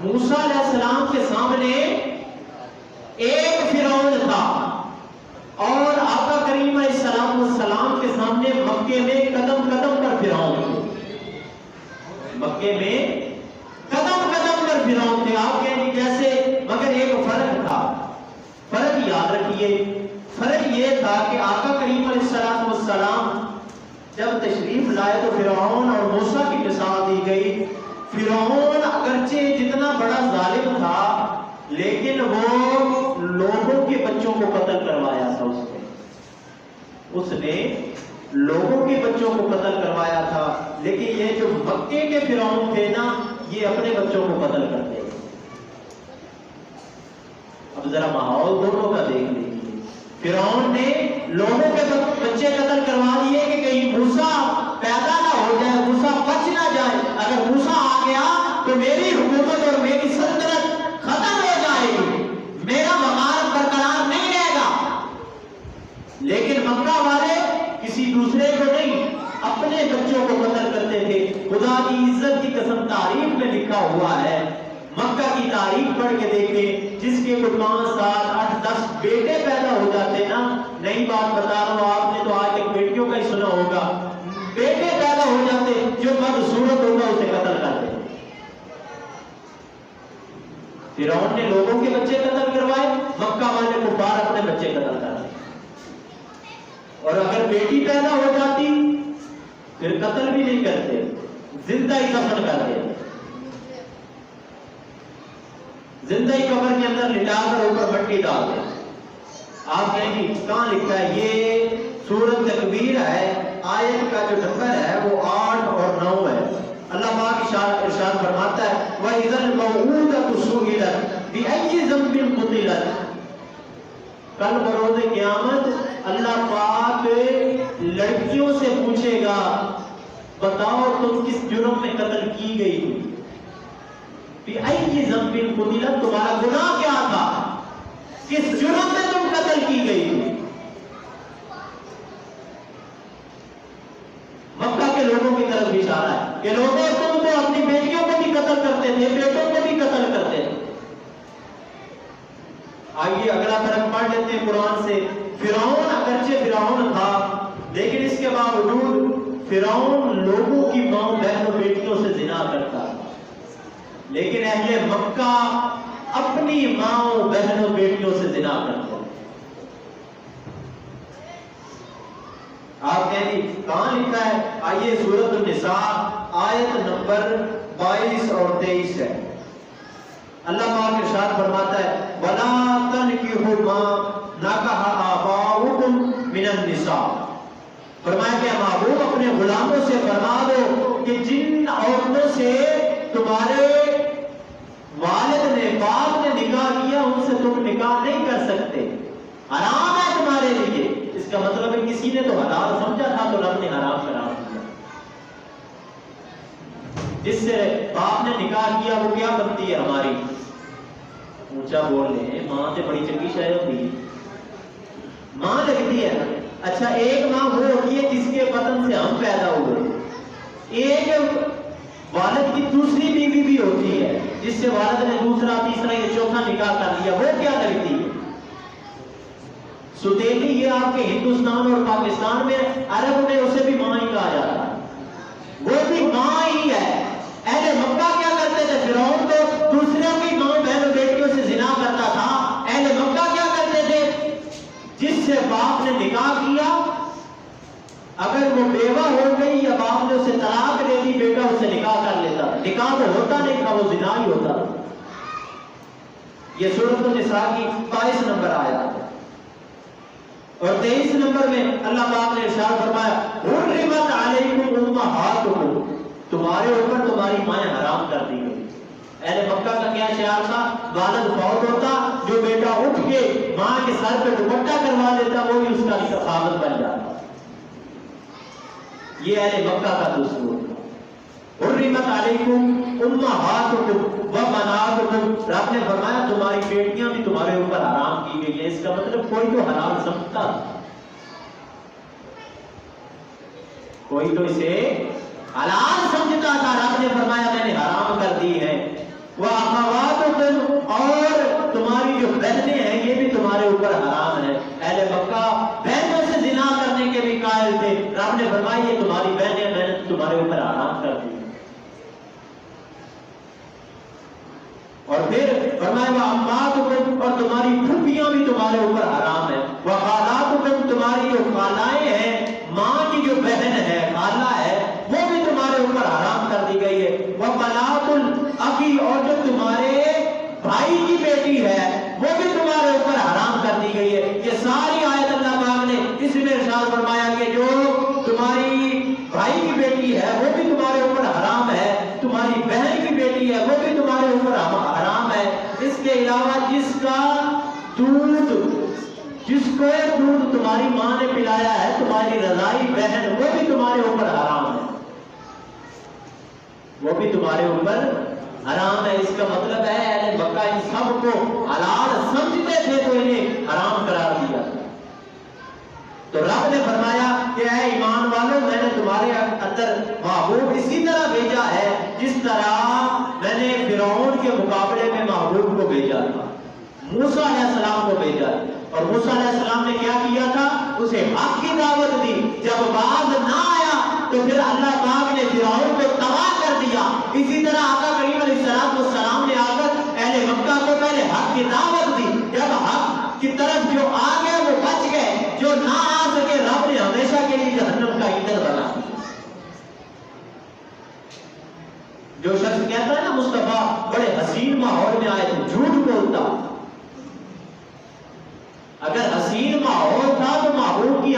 موسیٰ علیہ السلام کے سامنے ایک فرعون تھا اور آقا کریم علیہ السلام کے سامنے مکے میں قدم قدم پر فرعون تھے، مکے میں قدم قدم پر فرعون تھے. آپ کہیں جیسے، مگر ایک فرق تھا. فرق یاد رکھیے، فرق یہ تھا کہ آقا کریم علیہ السلام جب تشریف لائے تو فرعون اور موسیٰ کی مثال دی گئی. فرعون اگرچہ جتنا بڑا ظالم تھا لیکن وہ لوگوں کے بچوں کو قتل کروایا تھا. اس نے لوگوں کے بچوں کو قتل کروایا تھا. لیکن یہ جو مکے کے فرعون تھے نا، یہ اپنے بچوں کو قتل کرتے. اب ذرا ماحول دونوں کا دیکھ لیجیے. فرعون نے لوگوں کے بچے قتل کروا دیے کہ کہیں موسیٰ پیدا نہ ہو جائے، موسیٰ بچ نہ جائے. اگر موسیٰ آ گیا تو میری حکومت اور میری سلطنت ختم ہو جائے گی، میرا وقار برقرار نہیں رہے گا. لیکن مکہ والے کسی دوسرے کو نہیں، اپنے بچوں کو قتل کرتے تھے. خدا کی عزت کی قسم تاریخ میں لکھا ہوا ہے، مکہ کی تاریخ پڑھ کے دیکھیں، جس کے کوئی 5 7 8 10 بیٹے پیدا ہو جاتے نا. نئی بات بتا رہا ہوں، آپ نے تو آج تک بیٹیوں کا ہی سنا ہوگا. بیٹے پیدا ہو جاتے، جو بدصورت ہوگا اسے قتل کرتے. فرعون نے لوگوں کے بچے قتل کروائے، مکہ والے کفار اپنے بچے قتل کرتے. اور اگر بیٹی پیدا ہو جاتی پھر قتل بھی نہیں کرتے، زندہ ہی دفن کرتے، زندہ ہی قبر کے اندر لٹا کر اوپر مٹی ڈال دیں. آپ کہیں گے کہاں لکھا ہے؟ یہ سورۃ تکویر ہے، آیت کا جو نمبر ہے وہ 8 اور 9 ہے. اللہ پاک ارشاد فرماتا ہے وَإِذَا الْمَوْءُودَةُ سُئِلَتْ بِأَيِّ ذَنبٍ قُتِلَتْ. کل بروز قیامت اللہ پاک لڑکیوں سے پوچھے گا بتاؤ تم کس جرم میں قتل کی گئی تھی. بِأَيِّ ذَنبٍ قُتِلَتْ، تمہارا گناہ کیا تھا، کس جرم میں تم قتل کی گئی تھی. مکہ کے لوگوں کی طرف اشارہ ہے کہ لوگوں تم تو اپنی بیٹیوں کو بھی قتل کرتے تھے، بیٹوں کو بھی قتل کرتے تھے. آئیے اگلا فرق پڑھ لیتے ہیں قرآن سے. فرعون اگرچہ فرعون تھا لیکن اس کے باوجود فرعون لوگوں کی ماں بہن و بیٹیوں سے زنا کرتا. لیکن اہل مکہ اپنی ماں بہن و بیٹیوں سے زنا کرتے. آپ کہیں گے کہاں لکھا ہے؟ آئیے سورۃ النساء آیت نمبر 22 اور 23 ہے. اللہ پاک ارشاد فرماتا ہے وَلَا تَنْكِحُوا مَا نَكَحَ آبَاؤُكُمْ مِنَ النِّسَاءِ. فرمایا کہ محبوب اپنے غلاموں سے فرما دو کہ جن عورتوں سے تمہارے والد نے باپ نے نکاح کیا ان سے تم نکاح نہیں کر سکتے، حرام ہے تمہارے لیے. اس کا مطلب ہے کسی نے تو حلال سمجھا تھا تو رب نے حرام قرار دیا. جس سے باپ نے نکاح کیا وہ کیا بنتی ہے ہماری، اونچا بول لیں، ماں سے بڑی چنگی شاید ہوتی ہے، ماں لگتی ہے. اچھا ایک ماں وہ ہوتی ہے جس کے بدن سے ہم پیدا ہوئے، ایک والد کی دوسری بیوی بھی ہوتی ہے جس سے والد نے دوسرا تیسرا یا چوتھا نکاح کر لیا، وہ کیا لگتی ہے؟ سوتیلی. یہ آپ کے ہندوستان اور پاکستان میں عرب میں اسے بھی ماں ہی کہا جاتا ہے، وہ بھی ماں ہی ہے. اہل مکہ کیا کرتے تھے؟ فرعون تو دوسروں کی ماں بہن بیٹیوں سے زنا کرتا تھا. اہل مکہ کیا کرتے تھے؟ جس سے باپ نے نکاح کیا اگر وہ بیوہ ہو گئی یا باپ نے اسے طلاق دے دی، بیٹا اسے نکاح کر لیتا. نکاح تو ہوتا نہیں تھا، وہ زنا ہی ہوتا. یہ سورۃ النساء کی 22 نمبر آیت ہے. اور 23 نمبر میں اللہ پاک نے ارشاد فرمایا حرمت علیکم امہاتکم، تمہارے اوپر تمہاری مائیں حرام کر دی گئی. اہل مکہ کا کیا شعار تھا؟ والد فوت ہوتا جو بیٹا اٹھ کے ماں کے سر پہ دوپٹہ کروا دیتا وہ بھی اس کا خاوند بن جاتا. یہ اہل مکہ کا دستور تھا. حرمت علیکم امہاتکم وبناتکم، رب نے فرمایا تمہاری بیٹیاں بھی تمہارے اوپر حرام کی گئی ہیں. اس کا مطلب کوئی تو حلال سمجھتا تھا، کوئی تو اسے حلال سمجھتا تھا. رب نے فرمایا میں نے حرام کر دی ہے. وَأَخَوَاتُكُمْ فرمایا وَأَمَّاتُكُمْ، اور تمہاری پھوپھیاں بھی تمہارے اوپر حرام ہے، وَخَالَاتُكُمْ، تمہاری جو خالائیں ہیں، ماں کی جو بہن ہے، خالہ ہے، وہ بھی تمہارے اوپر حرام کر دی گئی ہے، وَبَنَاتُ الْأَخِ، اور جو تمہارے بھائی کی بیٹی ہے وہ بھی تمہارے اوپر حرام کر دی گئی ہے۔ یہ ساری آیت اللہ پاک نے اس میں ارشاد فرمایا کہ جو تمہاری بھائی کی بیٹی ہے وہ بھی تمہارے اوپر حرام ہے، تمہاری بہن کی بیٹی ہے وہ بھی تمہارے اوپر حرام ہے۔ اس کے علاوہ جس کو دودھ تمہاری ماں نے پلایا ہے، تمہاری رضائی بہن، وہ بھی تمہارے اوپر حرام ہے، وہ بھی تمہارے اوپر حرام ہے۔ اس کا مطلب ہے اہل مکہ ان سب کو حلال سمجھتے تھے تو انہیں حرام قرار دیا۔ تو رب نے فرمایا کہ اے ایمان والو، میں نے تمہارے اندر محبوب اسی طرح بھیجا ہے جس طرح میں نے فرعون کے مقابلے میں محبوب کو بھیجا تھا، موسیٰ علیہ السلام کو بھیجا، اور موسیٰ علیہ السلام نے کیا کیا تھا؟ اسے حق کی دعوت دی۔ جب باز نہ آیا تو پھر اللہ پاک نے فرعون کو تباہ کر دیا۔ اسی طرح آقا کریم علیہ السلام نے آ کر اہل مکہ کو پہلے حق کی دعوت دی، جب حق کی طرف جو آ گئے وہ بچ گئے، جو نہ آ سکے رب نے ہمیشہ کے لیے جہنم کا ایندھن بنا دیا۔ جو شخص کہتا ہے نا مصطفیٰ بڑے حسین ماحول میں آئے تھے، جھوٹ بولتا۔ اگر حسین ماحول تھا تو محبوب کی